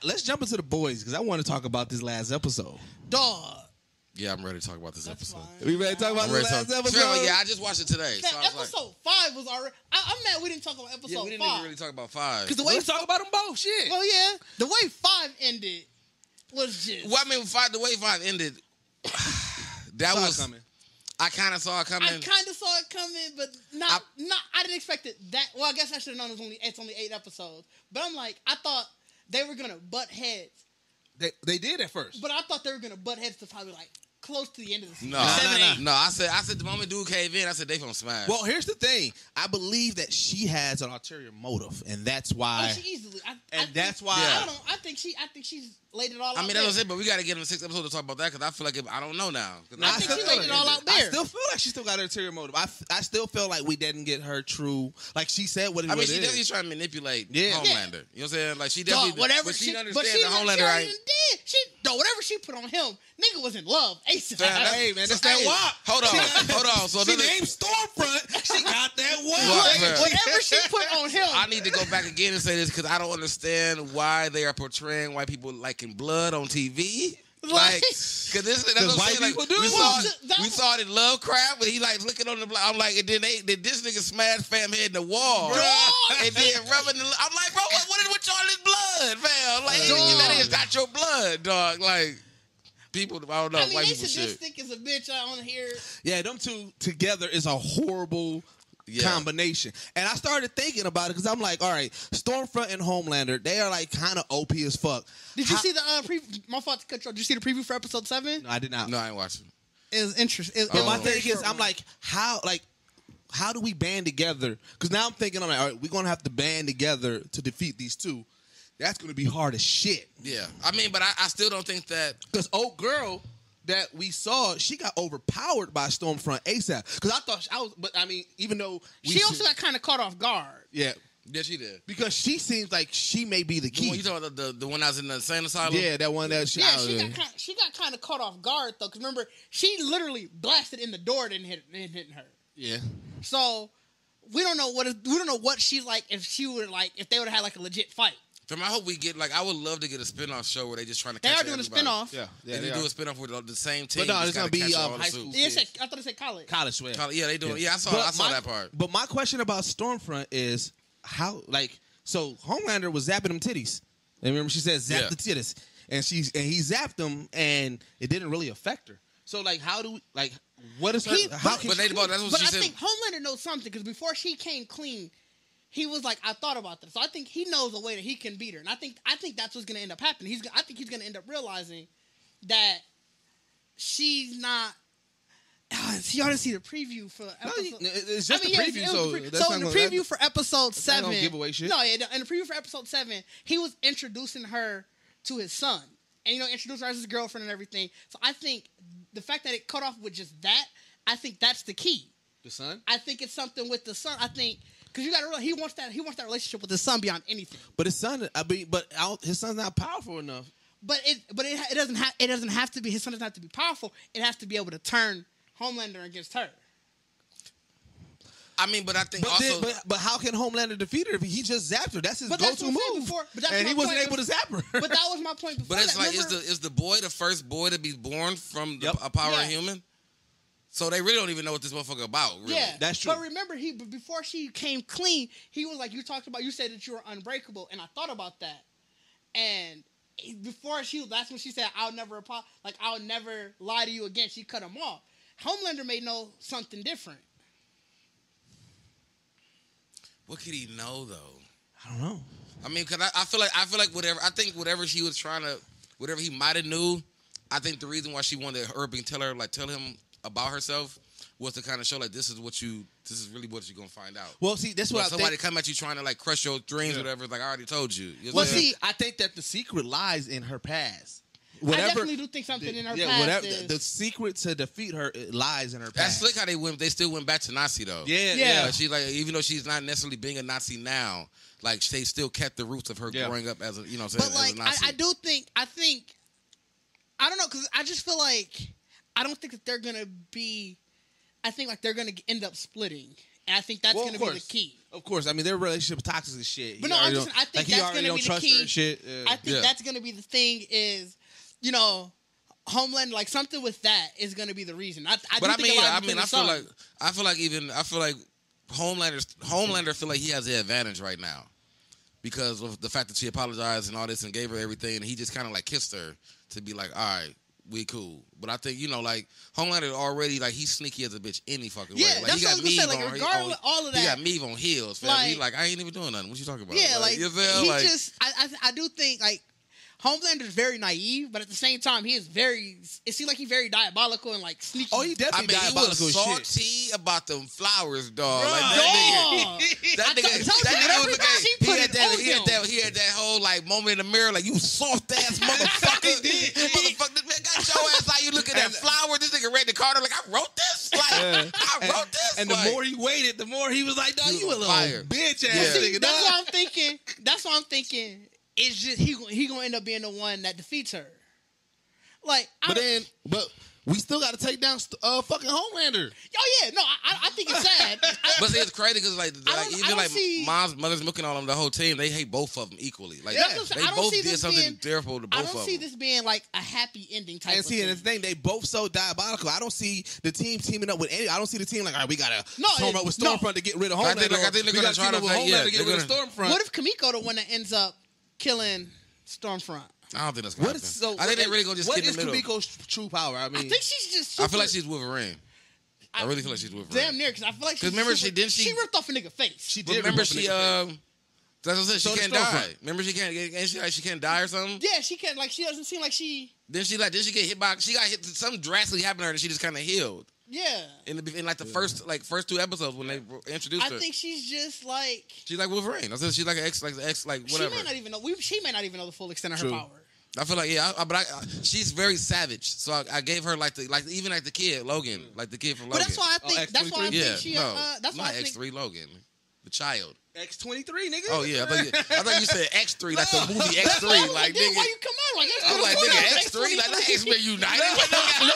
let's jump into the boys because I want to talk about this last episode. Dog. Yeah, I'm ready to talk about this episode. Fine. We ready to talk about the last episode? Yeah, I just watched it today. Man, So I was episode 5 was already. I'm mad we didn't talk about episode 5. yeah, we didn't even really talk about 5. Because the way Let's talk about them both. Shit. Well, yeah, the way 5 ended was just. Well, I mean, the way 5 ended, that was coming. I kind of saw it coming. I kind of saw it coming, but not. I didn't expect it that. Well, I guess I should have known it's only 8 episodes. But I'm like, I thought they were gonna butt heads. They did at first. But I thought they were gonna butt heads to probably like close to the end of the season. No, I said the moment dude came in, I said they gonna smash. Well, here's the thing. I believe that she has an ulterior motive, and that's why. Oh, she easily. That's why. Yeah. I think she's laid it all out. I mean, that's what I'm saying, but we got to get in the 6th episode to talk about that because I feel like I don't know now. I think she laid it all out there. I still feel like she still got an ulterior motive. I still feel like we didn't get her true. Like she said, what it is. I mean, she definitely trying to manipulate Homelander. Yeah. You know what I'm saying? Like she definitely. Whatever she understands but she that Homelander. Right? did. Whatever she put on him, nigga was in love. ASAP. Hey man, that's that WAP. Hold on. So she named Stormfront. She got that WAP. Whatever she put on him. I need to go back again and say this because I don't understand why they are portraying white people liking blood on TV. Like, because that's what I'm white saying. people Like, do. we saw it in Lovecraft, but he like looking on the blood. I'm like, and then this nigga smashed fam head in the wall, and then rubbing the. I'm like, bro, what is with y'all this blood, fam? Like, that is not your blood, dog. Like, people, I don't know, white they people sadistic as a bitch on here. Yeah, them two together is a horrible combination. And I started thinking about it because I'm like, all right, Stormfront and Homelander, they are like kind of OP as fuck. Did you see the preview? My fault to cut you off. Did you see the preview for episode 7? No, I did not. No, I ain't watching. It was interesting. But my thing is, I'm like, how do we band together? Because now I'm thinking, all right, we're going to have to band together to defeat these two. That's going to be hard as shit. Yeah. I mean, but I still don't think that. Because old girl that we saw, she got overpowered by Stormfront ASAP. Because even though she also got kind of caught off guard. Yeah. Yeah, she did. Because she seems like she may be the key. You talking about the one that was in the insane asylum? Yeah, that one that she. Yeah, she got kind of caught off guard though. Because remember, she literally blasted in the door, didn't hit her. Yeah. So we don't know what she's like if they would have had like a legit fight. I hope we get I would love to get a spinoff show where they just trying to. They catch are doing everybody. a spinoff. Yeah, they do a spinoff with the same team. But no, it's gonna be high school. Yeah, I thought it said college. College, yeah, they doing. Yeah, I saw that part. But my question about Stormfront is how so Homelander was zapping them titties. And remember she said zap the titties, and he zapped them, and it didn't really affect her. So how do we what is her? That's what she said. I think Homelander knows something because before she came clean. He was like, I thought about this. So I think he knows a way that he can beat her. And I think that's what's going to end up happening. I think he's going to end up realizing that she's not... y'all didn't see the preview for episode... It's just a preview. So in the preview for episode 7... Don't give away shit. No, in the preview for episode 7, he was introducing her to his son. And, introducing her as his girlfriend and everything. So I think the fact that it cut off with just that, I think that's the key. The son? I think it's something with the son. I think... Because you got to realize he wants that relationship with his son beyond anything. But his son, his son's not powerful enough. But it doesn't have to be. His son doesn't have to be powerful. It has to be able to turn Homelander against her. I mean, but I think but how can Homelander defeat her if he just zapped her? That's his go-to move. And he wasn't able to zap her. But that was my point before. But it's is the boy the first boy to be born from a power human? So they really don't even know what this motherfucker about, really. Yeah, that's true. But remember, before she came clean, he was like, you said that you were unbreakable, and I thought about that. And that's when she said, I'll never lie to you again. She cut him off. Homelander may know something different. What could he know, though? I don't know. I mean, because I feel like whatever she was trying to, whatever he might have knew, I think the reason why she wanted Urban tell him about herself was to kind of show this is really what you're gonna find out. Well, see, that's what somebody come at you trying to crush your dreams, or whatever. I already told you. I think that the secret lies in her past. I definitely do think something in her past. The secret to defeat her lies in her past. That's slick how they still went back to Nazi though. Yeah. She even though she's not necessarily being a Nazi now, they still kept the roots of her growing up as a as a Nazi. I think I don't know because I just feel like. I don't think that they're going to be... I think they're going to end up splitting And I think that's going to be the key. Of course. I mean, their relationship is toxic as shit. But no, I think that's going to be the key. Shit. I think that's going to be the thing is, you know, Homeland, like something with that is going to be the reason. I feel like Homelander feel like he has the advantage right now because of the fact that she apologized and all this and gave her everything, and he just kind of like kissed her to be like, all right, we cool. But I think, you know, like, Homelander already, like, he's sneaky as a bitch any fucking way. Like, that's he got what I was going to say. Like, regardless of all of that. He got Meave on heels, fam. Like, he like, I ain't even doing nothing. What you talking about? Yeah, like you feel? He like, just, I do think, like, Homelander is very naive, but at the same time, he is very. It seems like he's very diabolical and like sneaky. Oh, he definitely diabolical. He was salty about them flowers, dog. Like that nigga. He had that whole like moment in the mirror, like you soft ass motherfucker. Motherfucker, this man got your ass out. You looking at flower. This nigga read the Carter like I wrote this. Like I wrote this. And the more he waited, the more he was like, "Dog, you a little bitch ass nigga." That's what I'm thinking. That's what I'm thinking. It's just he gonna end up being the one that defeats her. Like, but we still got to take down fucking Homelander. Oh yeah, no, I think it's sad. But see, it's crazy because like even like Mom's, Mother's Milking all of them, the whole team, they hate both of them equally. Like they both did something terrible to both of them. I don't see this being like a happy ending type. And see, and the thing, they both so diabolical. I don't see the team teaming up with any. I don't see the team like, all right, we gotta team up with Stormfront to get rid of Homelander. I think they're gonna try to Homelander to get rid of Stormfront. What if Kimiko the one that ends up killing Stormfront? I don't think that's gonna happen. I think they're really gonna just get in the middle. What is Kimiko's true power? I mean, I think she's just. I feel like she's Wolverine. I really feel like she's Wolverine. Damn near, because I feel like she's. Remember, she ripped off a nigga face. She did. Remember, she that's what I said. She can't die. Remember, she can't die or something. Yeah, she can't. Like, she doesn't seem like she. Then she get hit by. She got hit. Something drastically happened to her, and she just kind of healed. Yeah. In like the first 2 episodes when they introduced her. I think she's just like. She's like Wolverine. I said she's like an ex whatever. She may not even know. She may not even know the full extent of her power. I feel like she's very savage. So I gave her like even like the kid Logan, like the kid from Logan. But that's why I think she. That's why not X3 Logan, the child. X23, nigga. Oh yeah, I thought you said X3, like the movie X3, like nigga. Why you come out like that? I'm like nigga X3, like that X-Men United. No,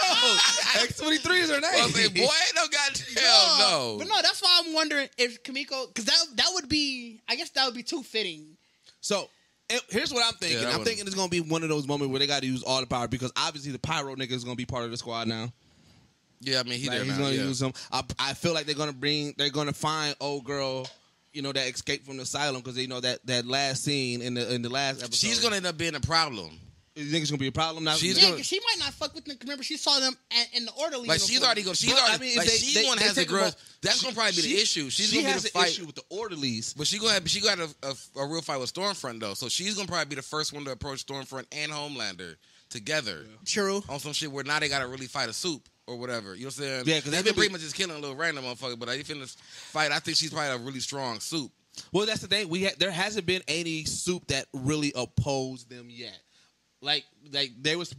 X23 is her name. I said, boy, no goddamn no. But no, that's why I'm wondering if Kimiko, because that would be, I guess that would be too fitting. So. Here's what I'm thinking. I'm thinking it's gonna be one of those moments where they got to use all the power because obviously the pyro nigga is gonna be part of the squad now. Yeah, I mean he's gonna use them. I feel like they're gonna find old girl, you know, that escaped from the asylum because they know that last scene in the last episode. She's gonna end up being a problem. You think it's gonna be a problem now? She might not fuck with them. Remember, she saw them in the orderly. Like she's already going. I mean, like she one has a grudge. That's gonna probably be the issue. She has an issue with the orderlies, but she got a real fight with Stormfront though. So she's gonna probably be the first one to approach Stormfront and Homelander together. Yeah. True. On some shit where now they gotta really fight a soup or whatever. You know what I'm saying? Yeah, because they've been pretty much just killing a little random motherfucker. But if in this fight, I think she's probably a really strong soup. Well, that's the thing. There hasn't been any soup that really opposed them yet. Like they was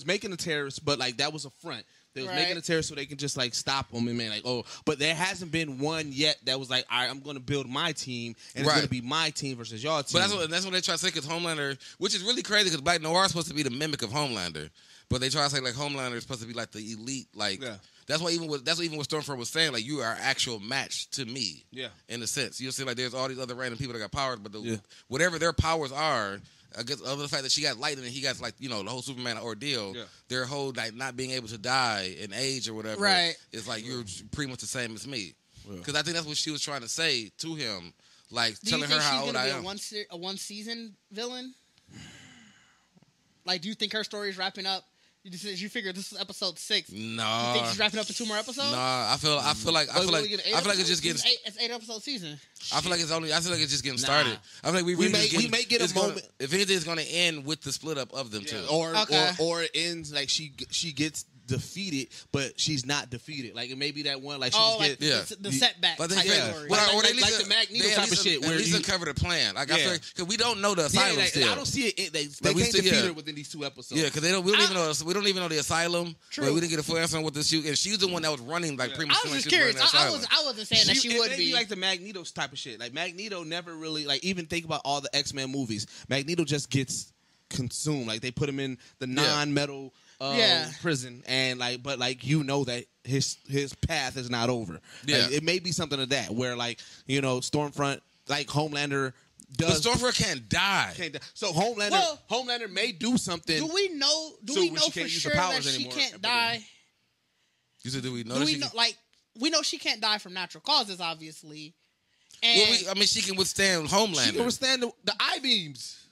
making the terrorists, but like that was a front. They was making the terrorists so they can just like stop them and man like but there hasn't been one yet that was like all right, I'm gonna build my team and it's gonna be my team versus your team. But that's what they try to say because Homelander, which is really crazy because Black Noir is supposed to be the mimic of Homelander, but they try to say like Homelander is supposed to be like the elite like. Yeah. That's what even what Stormfront was saying. Like you are actual match to me. Yeah. In a sense, you'll see like there's all these other random people that got powers, but whatever their powers are. I guess other than the fact that she got lightning and he got like the whole Superman ordeal, their whole like not being able to die in age or whatever, right? It's like you're pretty much the same as me, because I think that's what she was trying to say to him, like telling her how old I am. A one season villain? Like, do you think her story is wrapping up? You figure this is episode 6. No. You think she's wrapping up in 2 more episosodes? No, I feel like it's just getting. It's 8 episode season. I feel like it's just getting started. I feel like we may get a moment. If anything, it's going to end with the split up of them two, or it ends like she gets defeated, but she's not defeated. Like it may be that one, like the setback. Or the Magneto type of shit. Where at least uncover the plan. Like I feel because we don't know the asylum still. I don't see it. They can't defeat her within these 2 episodes. Yeah, because we don't even know the asylum. True. We didn't get a full answer on what the shoot. And she's the one that was running like pretty much. I was just curious. I wasn't saying that she would be like the Magneto type of shit. Like Magneto never really like even think about all the X-Men movies. Magneto just gets consumed. Like they put him in the non-metal prison, and but that his path is not over. Yeah, like, it may be something of that where Stormfront, like Homelander. But Stormfront can't die. So Homelander may do something. Do we know for sure that she can't die? You said, do we know? We know she can't die from natural causes, obviously. And she can withstand Homelander. She can withstand the I-beams.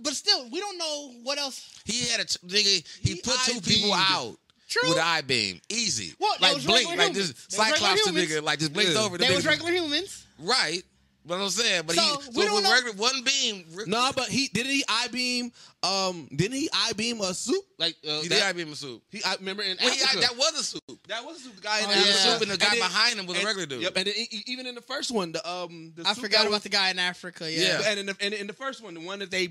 But still, we don't know what else. He had he put two people out. True. With an I-beam. Easy. Well, like blink, like this Cyclops the nigga, like just blinked over. They was regular humans. Right. But I'm saying, but we don't know. Regular one beam. No, but didn't he I-beam a soup? He did I-beam a soup. I remember in Africa. That was a soup. That was a soup. The guy in Africa. Africa. Soup, and the guy behind him was a regular dude. Yep, and then, even in the first one, I forgot about the guy in Africa. Yeah. And in the first one, the one that they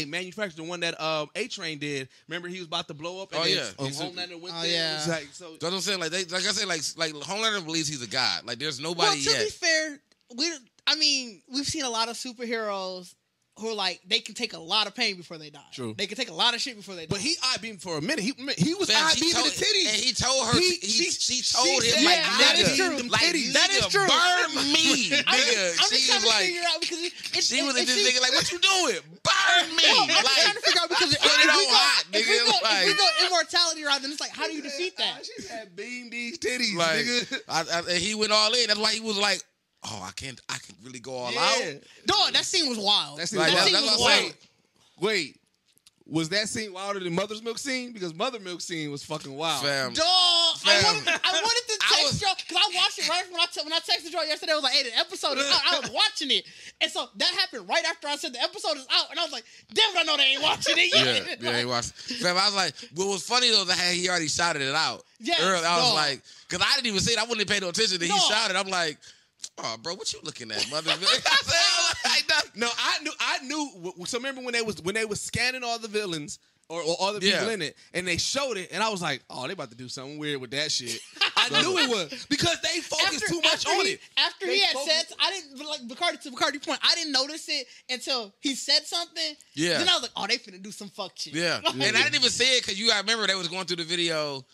manufactured, the one that A-Train did. Remember, he was about to blow up. And Homelander went there. Yeah. So what I'm saying, like I said, like Homelander believes he's a god. Like there's nobody yet. To be fair, we've seen a lot of superheroes who they can take a lot of pain before they die. True. They can take a lot of shit before they die. But he I-beamed for a minute. He was I-beaming the titties. And he told her, she told him, that is true. That is true. Burn me, nigga. She was like, figure out because she was just thinking, like, what you doing? Burn me. I'm trying to figure out because put it on hot, nigga. If we go immortality route, then it's like, how do you defeat that? She said, beam these titties, nigga. And he went all in. That's why he was like, I can really go all out. Dog, that scene was wild. That scene was wild. Wait. Was that scene wilder than Mother's Milk scene? Because Mother Milk scene was fucking wild. Fam. Dog, I wanted to text y'all because I watched it right when I texted y'all yesterday. I was like, hey, the episode is out. I was watching it. And so that happened right after I said the episode is out. And I was like, damn it, I know they ain't watching it yet. Yeah, they watched it. Fam, I was like, what was funny though is that he already shouted it out. Yes, early. I was like, because I didn't even see it. I wouldn't have paid no attention. Then he shouted. I'm like, oh, bro, what you looking at, mother? No, I knew. So remember when they was scanning all the villains or all the people in it, and they showed it, and I was like, oh, they about to do something weird with that shit. I knew it was because they focused too much on it. After he had said, I didn't like Bacardi point. I didn't notice it until he said something. Yeah. Then I was like, oh, they finna do some fuck shit. Yeah. And I didn't even see it because I remember they was going through the video.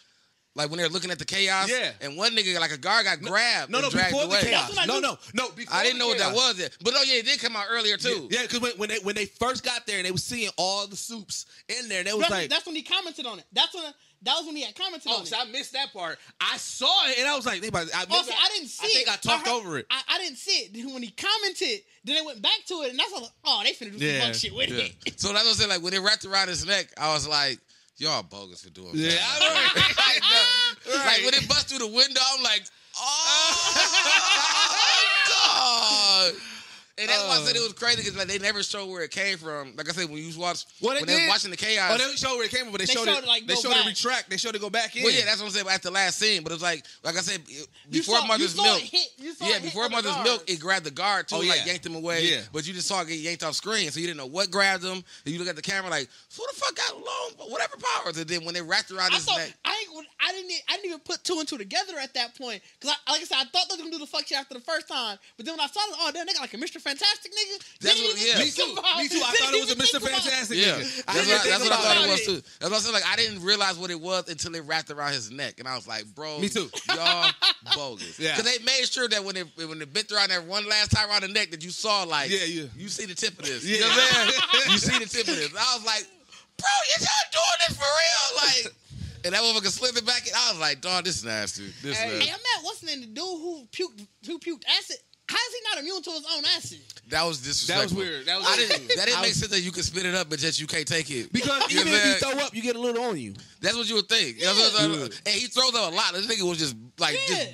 Like when they were looking at the chaos, and one nigga, like a guard, got grabbed and dragged before away. The chaos. No. I didn't know what that was yet. But it did come out earlier too. Yeah, because when they first got there and they were seeing all the soups in there, they was like, that's when he commented on it. That was when he had commented on it. So I missed that part. I saw it and I was like, I didn't see it. I think I talked over it. I didn't see it. Then when he commented, then they went back to it, and that's all. Oh, they finna do some fuck shit with it. So that's what I'm saying. Like when they wrapped around his neck, I was like, y'all bogus for doing that. Yeah, right. Like when it bust through the window, I'm like, oh, God. And that's why I said it was crazy because they never showed where it came from. Like I said, when you watch, when they were watching the chaos, they didn't show where it came from, but they showed it. They showed it retract. They showed it go back in. Well, yeah, that's what I'm saying. At the last scene, but it was like I said, before Mother's Milk. Before Mother's Milk, it grabbed the guard too, yanked him away. Yeah. But you just saw it get yanked off screen, so you didn't know what grabbed him. And you look at the camera like, who the fuck got long, whatever powers? And then when they wrapped around his neck, I didn't even put two and two together at that point because, like I said, I thought they were gonna do the fuck shit after the first time. But then when I saw it, damn, they got like a Mr. Fantastic nigga. That's what, Me too. I thought it was a Mr. Fantastic. Yeah, that's what I thought it was too. That's what I said. Like I didn't realize what it was until it wrapped around his neck, and I was like, bro, me too. Y'all bogus. Yeah, because they made sure that when they bit around that one last time around the neck, that you saw like, you see the tip of this. You know what I'm saying? You see the tip of this. I was like, bro, y'all doing this for real? Like. And that motherfucker slipped it back in. I was like, dog, this is nasty. Hey, I'm at what's the name? The dude who puked acid. How is he not immune to his own acid? That was disrespectful. That was weird. That didn't make sense that you could spit it up, but yet you can't take it. Because even if you throw up, you get a little on you. That's what you would think. Yeah. And he throws up a lot. This nigga was just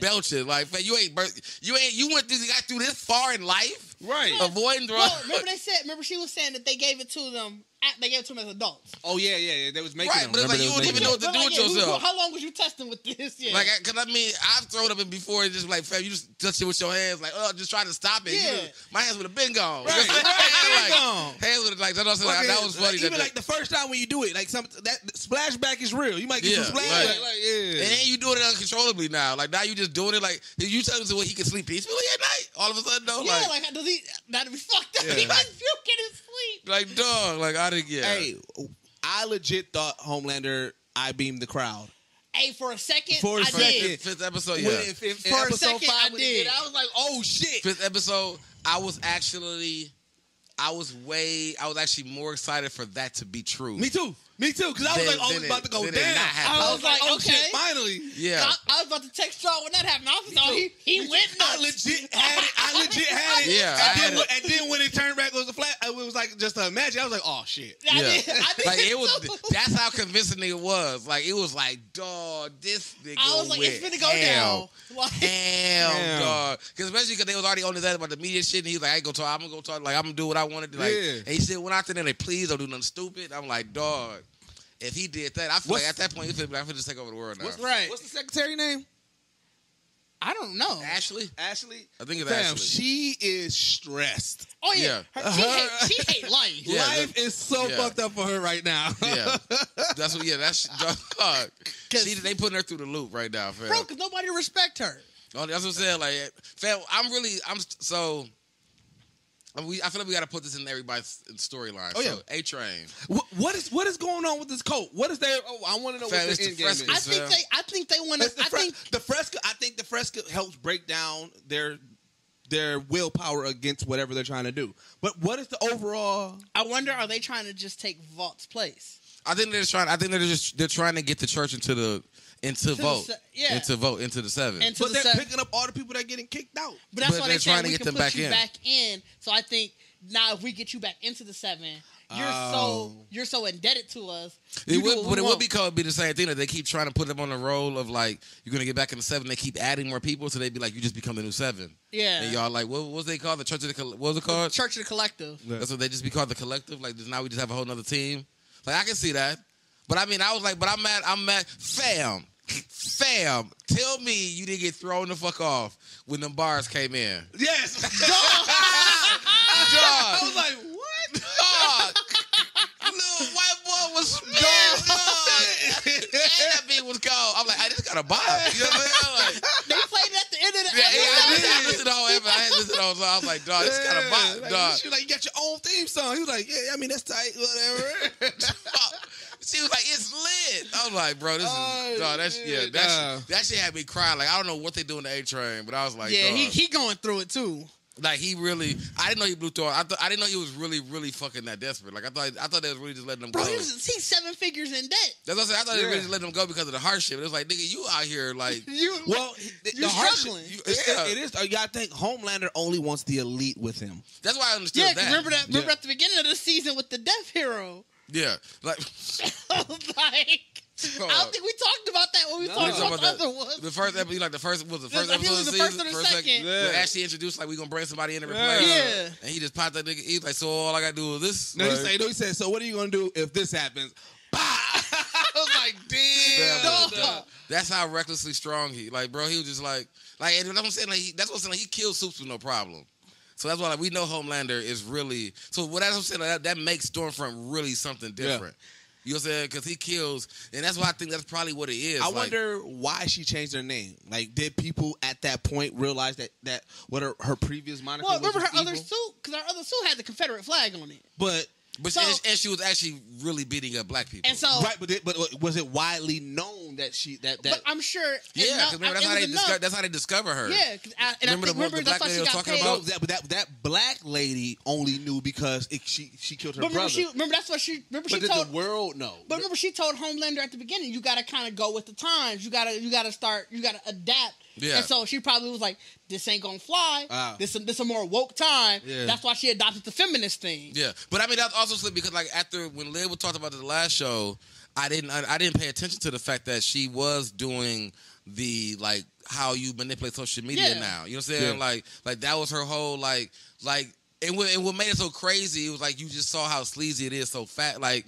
belching. Like, man, you went through this far in life, right? Avoiding drugs. Well, remember she was saying that they gave it to them. They gave it to them as adults. Oh yeah. They was making them. But it's like you don't even know what to do with yourself. How long was you testing with this? Yeah. Like, because I mean, I've thrown up in before. It's just like, fam, you just touch it with your hands, like, just trying to stop it. Yeah. My hands would have been gone. Right. Hands would have like that was funny. Even like the first time when you do it, like that splashback is real. You might get some splashback. And then you doing it uncontrollably now. Like now you just doing it like you tell him so he can sleep peacefully at night. All of a sudden though, that'd be fucked up. He might puke in his sleep. Like, dog. Like, I didn't get. Hey, I legit thought Homelander I beamed the crowd. Hey, for a second, For a I second. did. Fifth episode, When yeah. in For a episode second, 5, I when he did. I was like, oh shit. Fifth episode, I was actually more excited for that to be true. Me too, because I was like, oh, it's about to go down. I was like, oh okay. shit, finally. Yeah. I was about to text y'all when that happened. I was like, he went nuts. I legit had it. Yeah, and then when it turned back, it was a flat. It was like just a magic. I was like, oh shit. I did Like it was. too. That's how convincing it was. Like it was like, dog, this nigga I was like, went it's finna go down. Like, Damn, dog. Because especially because they was already on his ass about the media shit. And he was like, I ain't gonna talk. I'm gonna go talk. Like I'm gonna do what I wanted to. Like, and he said, went out there and they please don't do nothing stupid. I'm like, dog. If he did that, I feel like at that point, he feel like I feel just take over the world now. right. What's the secretary name? I don't know. Ashley? I think it's Ashley. She is stressed. Oh yeah, she hate life. Yeah, Life is so fucked up for her right now. Yeah, that's what. Yeah, that's dog. They putting her through the loop right now, fam. Bro, because nobody respect her. Oh, that's what I'm saying. Like, fam, I feel like we got to put this in everybody's storyline. Oh yeah, so, A-Train. What is going on with this coat? What is there? Oh, I want to know Fam, what the end game is. I think they want to. The fresco. I think the fresco helps break down their willpower against whatever they're trying to do. But what is the overall? I wonder, are they trying to just take Vaught's place? I think they're trying to get the church into the seven. But they're picking up all the people that are getting kicked out. But that's why they're trying to we get can them put you back in. So I think now if we get you back into the 7, you're so indebted to us. It would be the same thing that they keep trying to put them on the role of like you're gonna get back in the 7. They keep adding more people, so they'd be like, you just become the new 7. Yeah. And y'all like, what's they called? The Church of the what was it called? Church of the Collective. Yeah. That's what they just be called, the Collective. Like now we just have a whole nother team. Like I can see that, but I mean I was like, but I'm mad, fam. Tell me you didn't get thrown the fuck off when them bars came in. Yes. Dog. I was like, what? Dog. Little white boy was spinning, dog. And that beat was cold. I'm like, I just got a vibe. You know what I'm saying? Like, They played it at the end of the I listened to the whole episode. I had listened to the whole song. I was like, dog, this got a vibe, dog. She was like, you got your own theme song. He was like, yeah, I mean, that's tight, whatever. She was like, it's lit. I was like, bro, this is dog. That shit had me crying. Like, I don't know what they do in the A-Train, but I was like, yeah, dog. he going through it too. Like I didn't know he blew through. I didn't know he was really, really fucking that desperate. Like I thought they was really just letting them go. Bro, he's 7 figures in debt. That's what I said. I thought they were really just letting them go because of the hardship. It was like, nigga, you out here like you're struggling. It is. You gotta think Homelander only wants the elite with him. That's why I understood that. Remember at the beginning of the season with the Death Hero. Yeah, like I don't think we talked about that when we talked about the other ones. The first episode, like the first episode of the season, first or the second. Where Ashley introduced like we gonna bring somebody in to replace. Yeah. And he just popped that nigga. He's like, so all I gotta do is this. No, he said, so what are you gonna do if this happens? I was like, damn. That's how recklessly strong he. Like, bro, he was just like, and that's what I'm saying. Like, that's what I'm saying. Like, he killed Supes with no problem. So that's why like, we know Homelander is really. So what I'm saying, like, that makes Stormfront really something different. Yeah. You know what I'm saying? Because he kills, and that's why I think that's probably what it is. I wonder why she changed her name. Like, did people at that point realize that what her previous moniker was? Well, remember her other suit? Because her other suit had the Confederate flag on it. But she was actually really beating up black people. And so, right, but was it widely known that she that? But I'm sure. Yeah, because remember that's how they discover her. Yeah, remember the black lady I was talking about. That black lady only knew because she killed her brother. She told the world know. But remember, she told Homelander at the beginning, you got to kind of go with the times. You got to adapt. Yeah. And so she probably was like, this ain't gonna fly. Wow. This a more woke time. Yeah. That's why she adopted the feminist thing. Yeah. But I mean that's also slick because like after when Liv talked about it the last show, I didn't pay attention to the fact that she was doing the like how you manipulate social media now. You know what I'm saying? Yeah. Like that was her whole like and what made it so crazy, it was like you just saw how sleazy it is so fat. Like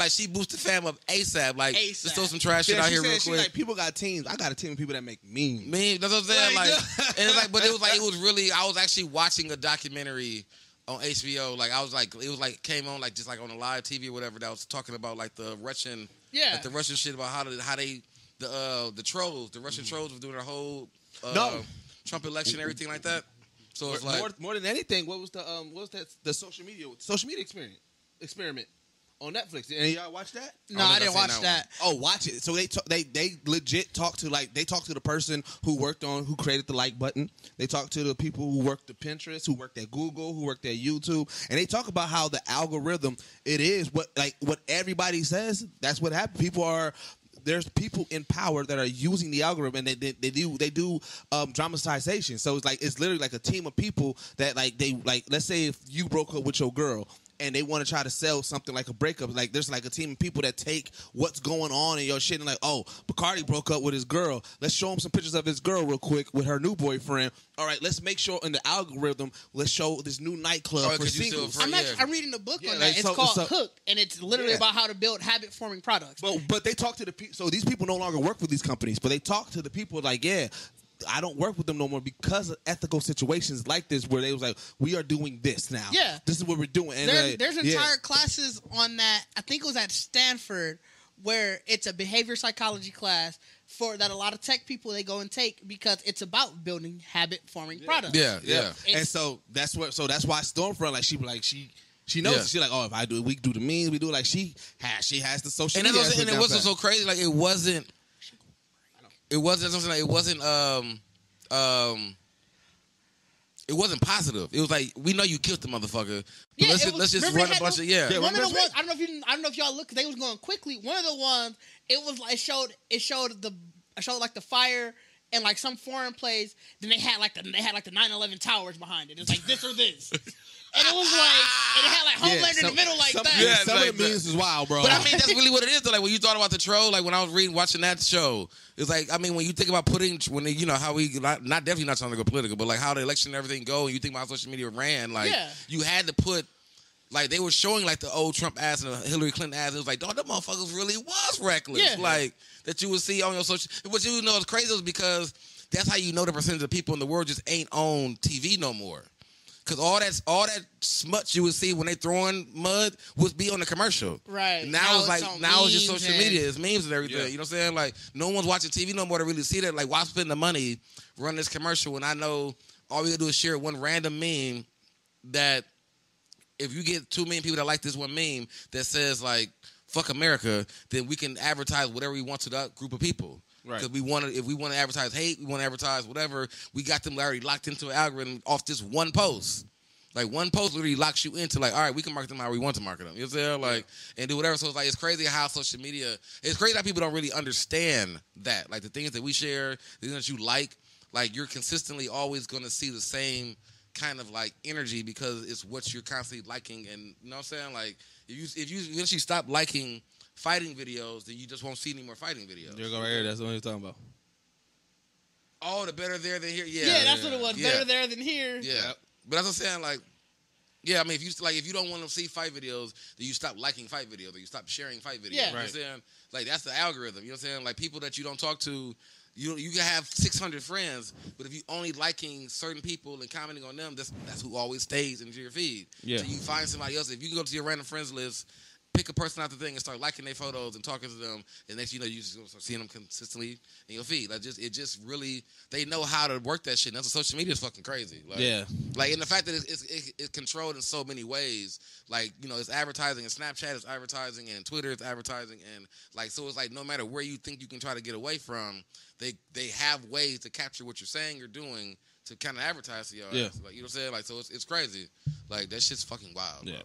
she boosted fam up ASAP. Like just throw some trash shit out here real quick. Like, people got teams. I got a team of people that make memes. That's what I'm saying. Like and it's like, but it was really. I was actually watching a documentary on HBO. Like it was like came on like just like on a live TV or whatever that was talking about like the Russian shit about how the trolls, the Russian trolls were doing their whole Trump election and everything like that. So it's like more than anything, what was the social media experience? experiment on Netflix. And y'all watch that? No, I didn't watch that. Oh, watch it. So they legit talk to the person who created the like button. They talk to the people who worked at Pinterest, who worked at Google, who worked at YouTube, and they talk about how the algorithm, it is what everybody says. That's what happened. There's people in power that are using the algorithm, and they do dramatization. So it's literally like a team of people that let's say if you broke up with your girl and they want to try to sell something like a breakup, like there's like a team of people that take what's going on in your shit and like, oh, Bacardi broke up with his girl. Let's show him some pictures of his girl real quick with her new boyfriend. All right, let's make sure in the algorithm, let's show this new nightclub for singles. I'm reading a book on that. It's called Hooked, and it's literally about how to build habit-forming products. But they talk to the people. So these people no longer work with these companies, but they talk to the people like, yeah, I don't work with them no more because of ethical situations like this where they was like, we are doing this now. Yeah. This is what we're doing. And there's entire classes on that. I think it was at Stanford where it's a behavior psychology class that a lot of tech people, they go and take because it's about building habit-forming products. Yeah. And so that's why Stormfront, she knows. Yeah. She's like, oh, we do the memes, we do it. Like she has the social media. And it wasn't so crazy. Like it wasn't positive. It was like, we know you killed the motherfucker. Yeah, let's just run a bunch of one of the ones, I don't know if y'all look, 'cause they was going quickly. One of the ones, it was like it showed like the fire and like some foreign place. Then they had like the 9/11 towers behind it. It's like this or this. And it was like, and it had like Homelander in the middle like that. Yeah, some of the memes is wild, bro. But I mean, that's really what it is, though. Like, when you thought about the troll, like, when I was watching that show, it's like, I mean, when you think about how we, definitely not trying to go political, but like how the election and everything go, and you think about how social media ran, like, you had to put, like, they were showing, like, the old Trump ass and the Hillary Clinton ass. It was like, dog, them motherfuckers really was reckless. Yeah. Like, that you would see on your social, what you know is crazy is because that's how you know the percentage of people in the world just ain't on TV no more. Because all that smut you would see when they throwing mud would be on the commercial. Right. Now it's just social media. It's memes and everything. Yeah. You know what I'm saying? Like, no one's watching TV no more to really see that. Like, why spend the money run this commercial when I know all we gotta do is share one random meme that if you get 2 million people that like this one meme that says, like, fuck America, then we can advertise whatever we want to that group of people. Right. Because if we want to advertise hate, we want to advertise whatever, we got them already locked into an algorithm off this one post. Like, one post literally locks you into, like, all right, we can market them how we want to market them. You know what I'm saying? Like, and do whatever. So it's like, it's crazy how social media, it's crazy how people don't really understand that. Like, the things that we share, the things that you like, you're consistently always going to see the same kind of, like, energy because it's what you're constantly liking. And, you know what I'm saying? Like, if you eventually stop liking fighting videos, then you just won't see any more fighting videos. There you go right here. That's what you're talking about. Oh, the better there than here. Yeah, that's what it was. Better there than here. Yeah. But that's what I'm saying, like, yeah, I mean, if you don't want to see fight videos, then you stop liking fight videos, or you stop sharing fight videos. Yeah. You know what I'm saying? Like, that's the algorithm. You know what I'm saying? Like, people that you don't talk to, you can have 600 friends, but if you only liking certain people and commenting on them, that's who always stays into your feed. Yeah. So you find somebody else. If you can go to your random friends list, pick a person out the thing and start liking their photos and talking to them, and next you know, you just start seeing them consistently in your feed. Like, it just really, they know how to work that shit. And that's what social media is fucking crazy. Like, yeah. Like, and the fact that it's controlled in so many ways. Like, you know, it's advertising in Snapchat, it's advertising in Twitter, it's advertising, and like, so it's like no matter where you think you can try to get away from, they have ways to capture what you're saying, you're doing, to kind of advertise to y'all. Yeah. Like, you know what I'm saying? Like, so it's crazy. Like, that shit's fucking wild. Yeah. Bro.